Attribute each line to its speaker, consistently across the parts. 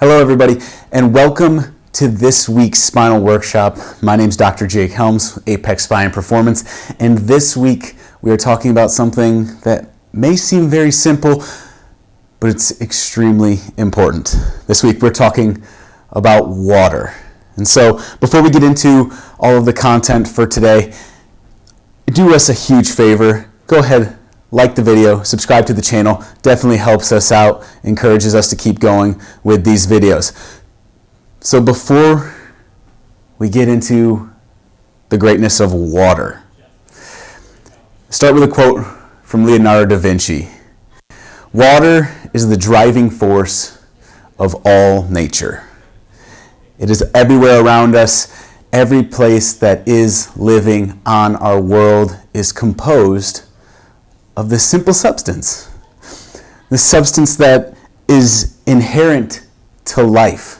Speaker 1: Hello everybody, and welcome to this week's Spinal Workshop. My name is Dr. Jake Helms, Apex Spine Performance, and this week we are talking about something that may seem very simple, but it's extremely important. This week we're talking about water. And so before we get into all of the content for today, do us a huge favor. Go ahead, like the video, subscribe to the channel. Definitely helps us out, encourages us to keep going with these videos. So before we get into the greatness of water, start with a quote from Leonardo da Vinci. Water is the driving force of all nature. It is everywhere around us. Every place that is living on our world is composed of this simple substance. The substance that is inherent to life.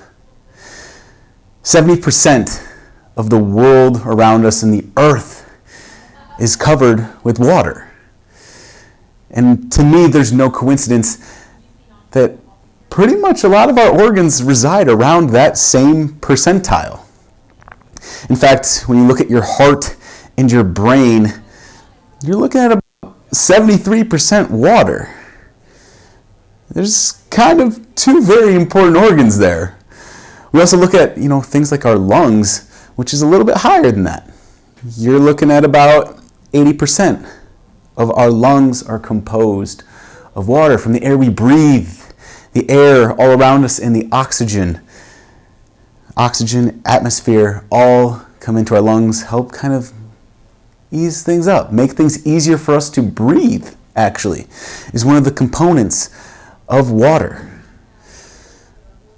Speaker 1: 70% of the world around us and the earth is covered with water. And to me, there's no coincidence that pretty much a lot of our organs reside around that same percentile. In fact, when you look at your heart and your brain, you're looking at about 73% water. There's kind of two very important organs there. We also look at, things like our lungs, which is a little bit higher than that. You're looking at about 80% of our lungs are composed of water from the air we breathe, the air all around us, and the oxygen, atmosphere, all come into our lungs, help kind of ease things up, make things easier for us to breathe, actually, is one of the components of water.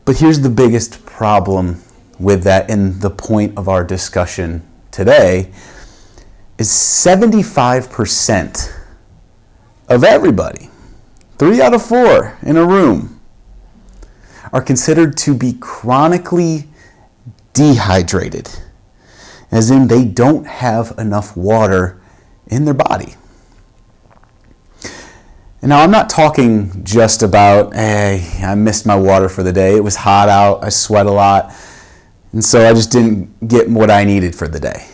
Speaker 1: But here's the biggest problem with that, and the point of our discussion today, is 75% of everybody, 3 out of 4 in a room, are considered to be chronically dehydrated, as in they don't have enough water in their body. And now I'm not talking just about, hey, I missed my water for the day. It was hot out, I sweat a lot, and so I just didn't get what I needed for the day.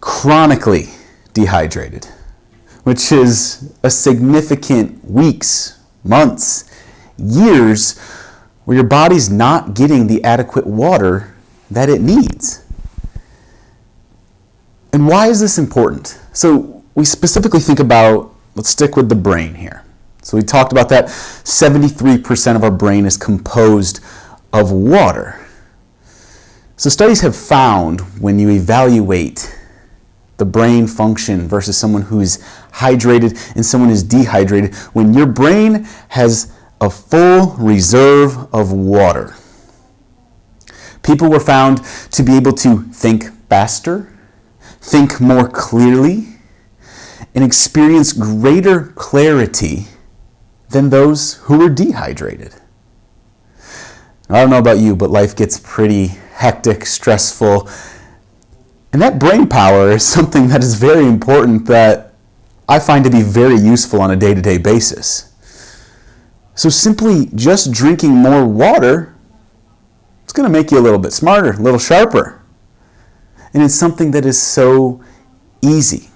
Speaker 1: Chronically dehydrated, which is a significant weeks, months, years where your body's not getting the adequate water that it needs. And why is this important? So we specifically think about, let's stick with the brain here. So we talked about that 73% of our brain is composed of water. So studies have found when you evaluate the brain function versus someone who's hydrated and someone who's dehydrated, when your brain has a full reserve of water, people were found to be able to think faster, think more clearly, and experience greater clarity than those who were dehydrated. I don't know about you, but life gets pretty hectic, stressful, and that brain power is something that is very important that I find to be very useful on a day-to-day basis. So simply just drinking more water, it's going to make you a little bit smarter, a little sharper. And it's something that is so easy.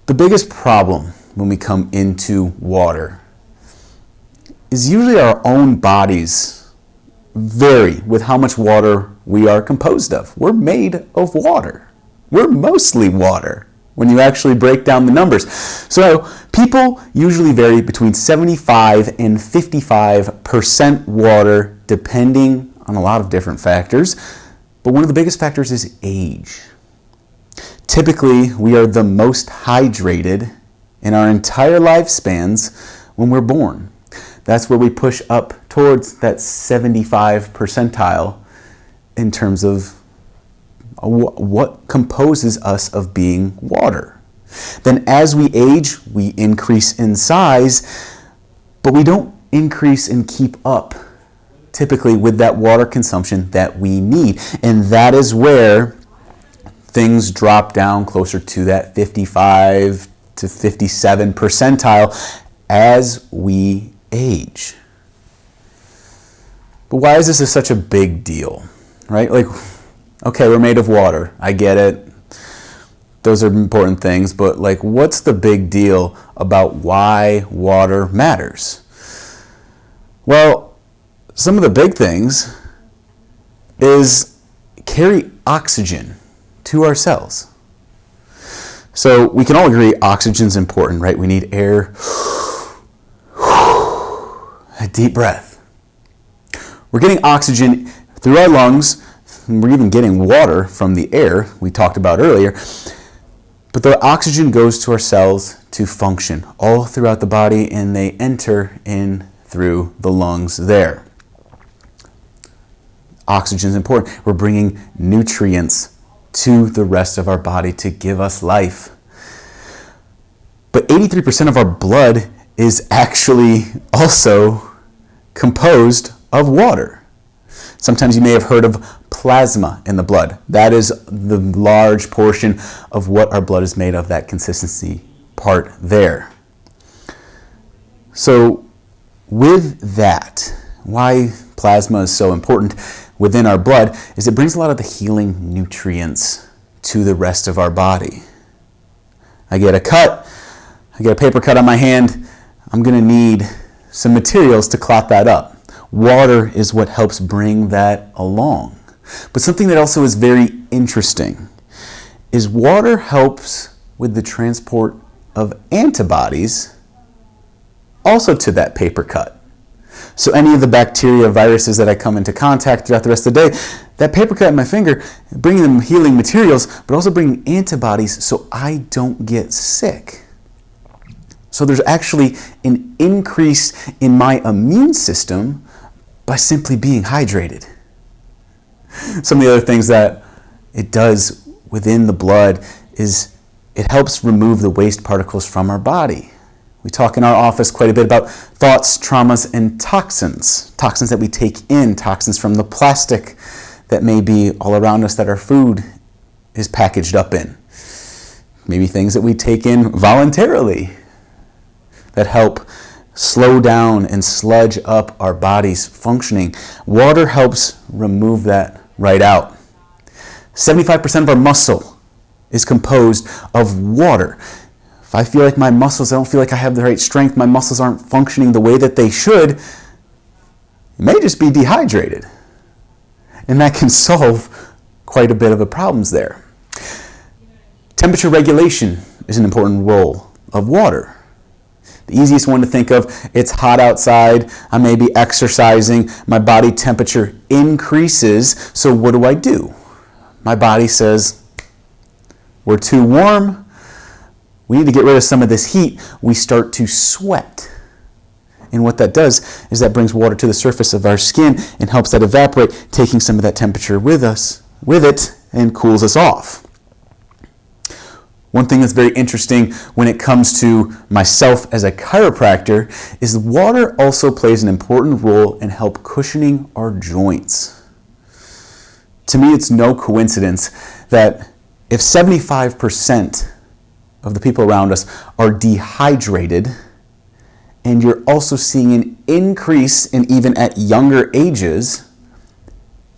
Speaker 1: The biggest problem when we come into water is usually our own bodies vary with how much water we are composed of. We're made of water. We're mostly water when you actually break down the numbers. So people usually vary between 75 and 55% water, depending on a lot of different factors. But one of the biggest factors is age. Typically, we are the most hydrated in our entire lifespans when we're born. That's where we push up towards that 75 percentile in terms of what composes us of being water. Then as we age, we increase in size, but we don't increase and keep up typically with that water consumption that we need. And that is where things drop down closer to that 55 to 57 percentile as we age. But why is this such a big deal, right? Like, okay, we're made of water. I get it. Those are important things, but like, what's the big deal about why water matters? Well, some of the big things is carry oxygen to our cells. So we can all agree oxygen's important, right? We need air. A deep breath. We're getting oxygen through our lungs. We're even getting water from the air we talked about earlier. But the oxygen goes to our cells to function all throughout the body, and they enter in through the lungs there. Oxygen is important. We're bringing nutrients to the rest of our body to give us life. But 83% of our blood is actually also composed of water. Sometimes you may have heard of plasma in the blood. That is the large portion of what our blood is made of, that consistency part there. So with that, why plasma is so important within our blood is it brings a lot of the healing nutrients to the rest of our body. I get a paper cut on my hand, I'm going to need some materials to clot that up. Water is what helps bring that along. But something that also is very interesting is water helps with the transport of antibodies also to that paper cut. So any of the bacteria, viruses that I come into contact throughout the rest of the day, that paper cut in my finger, bringing them healing materials, but also bringing antibodies so I don't get sick. So there's actually an increase in my immune system by simply being hydrated. Some of the other things that it does within the blood is it helps remove the waste particles from our body. We talk in our office quite a bit about thoughts, traumas, and toxins. Toxins that we take in, toxins from the plastic that may be all around us that our food is packaged up in. Maybe things that we take in voluntarily that help slow down and sludge up our body's functioning. Water helps remove that right out. 75% of our muscle is composed of water. If I feel like my muscles, I don't feel like I have the right strength, my muscles aren't functioning the way that they should, it may just be dehydrated. And that can solve quite a bit of the problems there. Temperature regulation is an important role of water. The easiest one to think of, it's hot outside, I may be exercising, my body temperature increases, so what do? My body says, we're too warm, we need to get rid of some of this heat. We start to sweat. And what that does is that brings water to the surface of our skin and helps that evaporate, taking some of that temperature with it, and cools us off. One thing that's very interesting when it comes to myself as a chiropractor is water also plays an important role in help cushioning our joints. To me, it's no coincidence that if 75% of the people around us are dehydrated, and you're also seeing an increase in even at younger ages,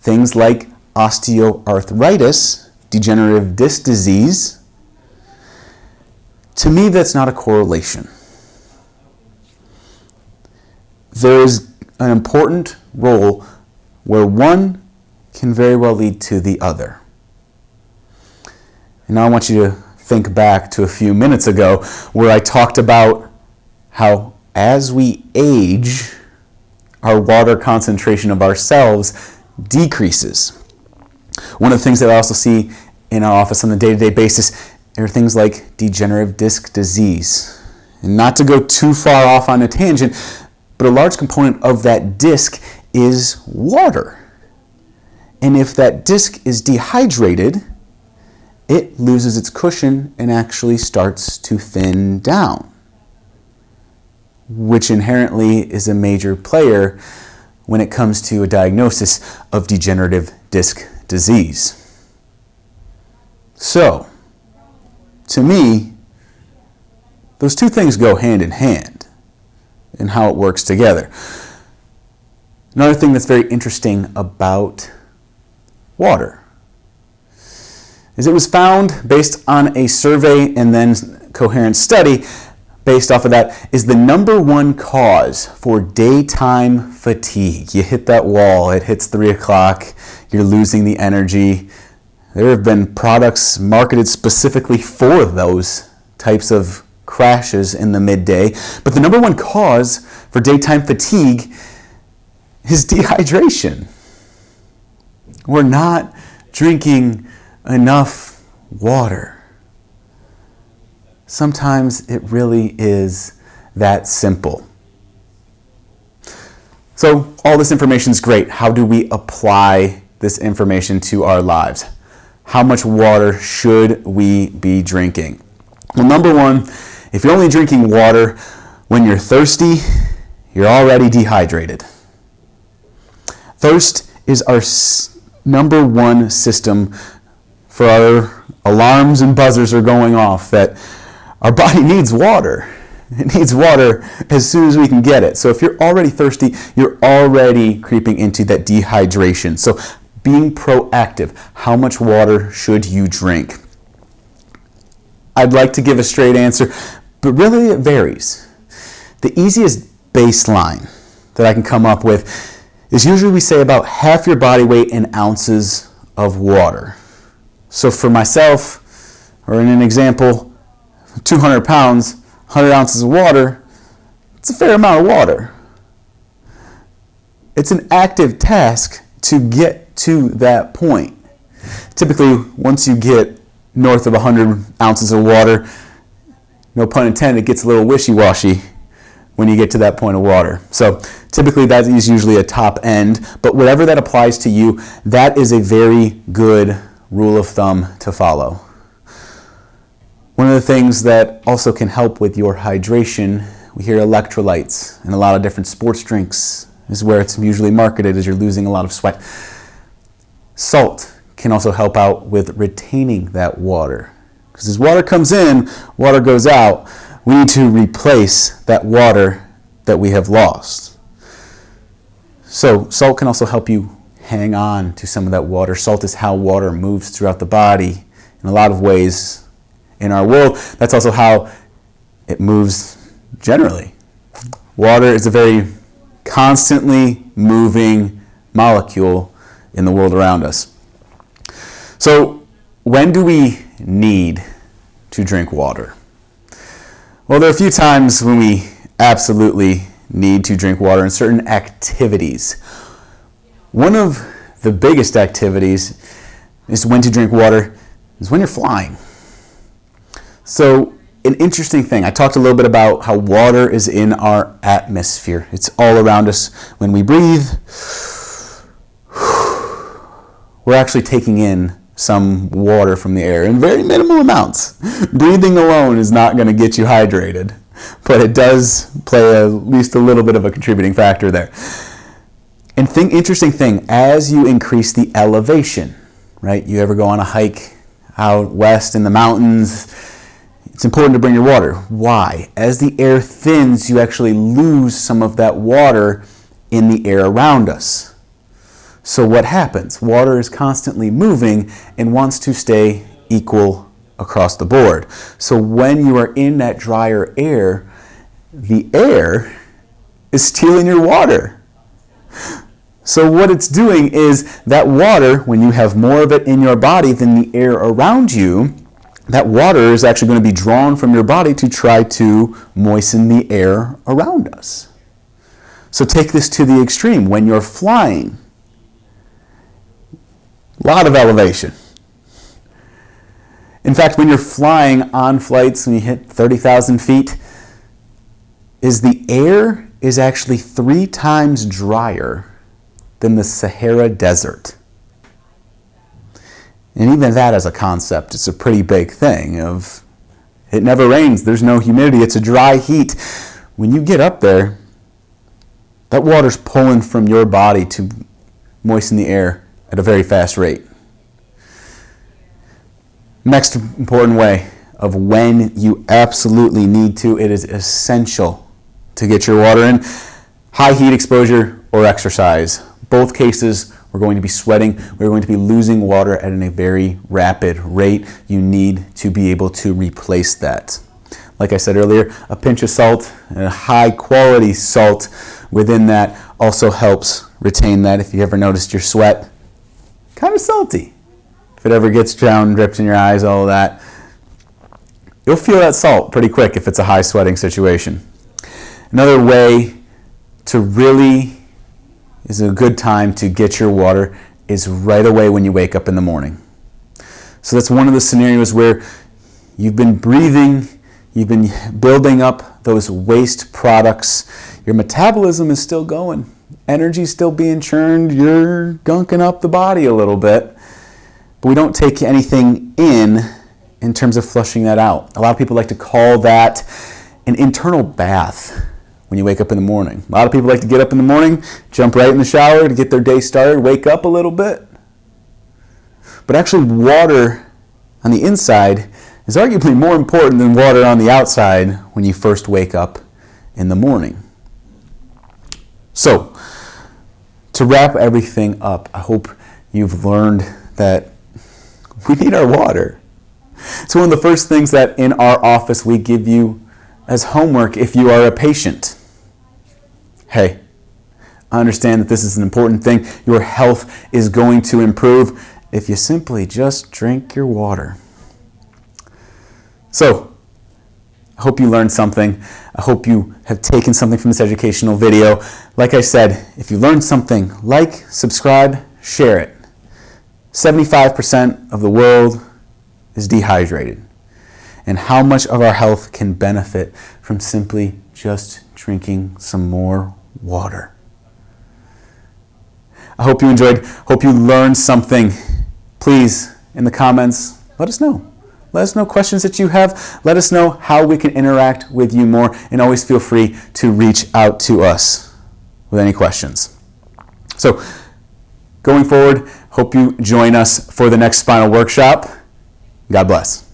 Speaker 1: things like osteoarthritis, degenerative disc disease, to me, that's not a correlation. There is an important role where one can very well lead to the other. And now I want you to think back to a few minutes ago where I talked about how as we age, our water concentration of ourselves decreases. One of the things that I also see in our office on a day-to-day basis are things like degenerative disc disease. And not to go too far off on a tangent, but a large component of that disc is water. And if that disc is dehydrated, it loses its cushion and actually starts to thin down, which inherently is a major player when it comes to a diagnosis of degenerative disc disease. So, to me, those two things go hand in hand in how it works together. Another thing that's very interesting about water is it was found based on a survey and then coherent study based off of that is the number one cause for daytime fatigue. You hit that wall, it hits 3 o'clock, you're losing the energy. There have been products marketed specifically for those types of crashes in the midday. But the number one cause for daytime fatigue is dehydration. We're not drinking enough water. Sometimes it really is that simple. So all this information is great. How do we apply this information to our lives? How much water should we be drinking? Well, number one, if you're only drinking water when you're thirsty, you're already dehydrated. Thirst is our number one system for our alarms and buzzers are going off that our body needs water. It needs water as soon as we can get it. So if you're already thirsty, you're already creeping into that dehydration. So being proactive, how much water should you drink? I'd like to give a straight answer, but really it varies. The easiest baseline that I can come up with is usually we say about half your body weight in ounces of water. So for myself, or in an example, 200 pounds, 100 ounces of water, it's a fair amount of water. It's an active task to get to that point. Typically, once you get north of 100 ounces of water, no pun intended, it gets a little wishy-washy when you get to that point of water. So typically that is usually a top end, but whatever that applies to you, that is a very good rule of thumb to follow. One of the things that also can help with your hydration, we hear electrolytes and a lot of different sports drinks is where it's usually marketed as you're losing a lot of sweat. Salt can also help out with retaining that water. Because as water comes in, water goes out. We need to replace that water that we have lost. So salt can also help you hang on to some of that water. Salt is how water moves throughout the body in a lot of ways. In our world, that's also how it moves generally. Water is a very constantly moving molecule in the world around us. So when do we need to drink water? Well, there are a few times when we absolutely need to drink water in certain activities. One of the biggest activities is when to drink water is when you're flying. So an interesting thing, I talked a little bit about how water is in our atmosphere. It's all around us. When we breathe, we're actually taking in some water from the air in very minimal amounts. Breathing alone is not going to get you hydrated, but it does play at least a little bit of a contributing factor there. And interesting thing, as you increase the elevation, right? You ever go on a hike out west in the mountains, it's important to bring your water. Why? As the air thins, you actually lose some of that water in the air around us. So what happens? Water is constantly moving and wants to stay equal across the board. So when you are in that drier air, the air is stealing your water. So what it's doing is that water, when you have more of it in your body than the air around you, that water is actually going to be drawn from your body to try to moisten the air around us. So take this to the extreme. When you're flying, a lot of elevation. In fact, when you're flying on flights, when you hit 30,000 feet, the air is actually 3 times drier than the Sahara Desert. And even that as a concept, it's a pretty big thing of it never rains, there's no humidity, it's a dry heat. When you get up there, that water's pulling from your body to moisten the air at a very fast rate. Next important way of when you absolutely need to, it is essential to get your water in. High heat exposure or exercise. Both cases, we're going to be sweating. We're going to be losing water at a very rapid rate. You need to be able to replace that. Like I said earlier, a pinch of salt and a high quality salt within that also helps retain that. If you ever noticed your sweat, kind of salty. If it ever gets drowned, drips in your eyes, all of that, you'll feel that salt pretty quick if it's a high sweating situation. Another way to really is a good time to get your water is right away when you wake up in the morning. So that's one of the scenarios where you've been breathing, you've been building up those waste products, your metabolism is still going, energy's still being churned, you're gunking up the body a little bit, but we don't take anything in terms of flushing that out. A lot of people like to call that an internal bath when you wake up in the morning. A lot of people like to get up in the morning, jump right in the shower to get their day started, wake up a little bit. But actually water on the inside is arguably more important than water on the outside when you first wake up in the morning. So, to wrap everything up, I hope you've learned that we need our water. It's one of the first things that in our office we give you as homework if you are a patient. Hey, I understand that this is an important thing. Your health is going to improve if you simply just drink your water. So, I hope you learned something. I hope you have taken something from this educational video. Like I said, if you learned something, like, subscribe, share it. 75% of the world is dehydrated. And how much of our health can benefit from simply just drinking some more water. I hope you enjoyed, hope you learned something. Please, in the comments, let us know. Let us know questions that you have. Let us know how we can interact with you more, and always feel free to reach out to us with any questions. So, going forward, hope you join us for the next Spinal workshop. God bless.